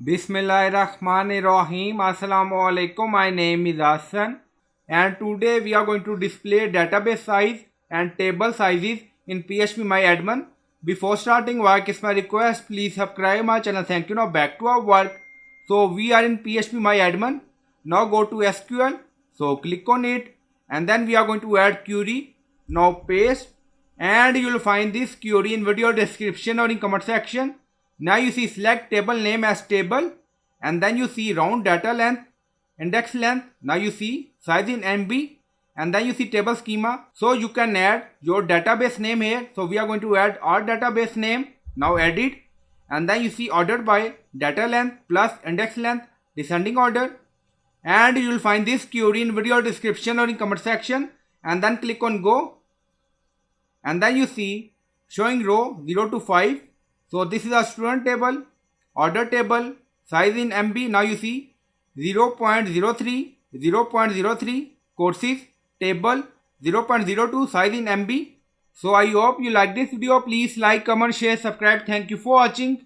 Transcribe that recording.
Bismillahirrahmanirrahim. Assalamu alaikum. My name is Hassan and today we are going to display database size and table sizes in PhpMyAdmin. Before starting work, it's my request, please subscribe my channel. Thank you. Now back to our work. So we are in PhpMyAdmin. Now go to SQL. So click on it and then we are going to add query. Now paste and you will find this query in video description or in comment section. Now you see select table name as table and then you see round data length, index length. Now you see size in MB and then you see table schema. So you can add your database name here. So we are going to add our database name. Now edit and then you see ordered by data length plus index length descending order and you will find this query in video description or in comment section and then click on go and then you see showing row 0 to 5. So this is a student table, order table, size in MB. Now you see 0.03, 0.03, courses, table, 0.02, size in MB. So I hope you like this video. Please like, comment, share, subscribe. Thank you for watching.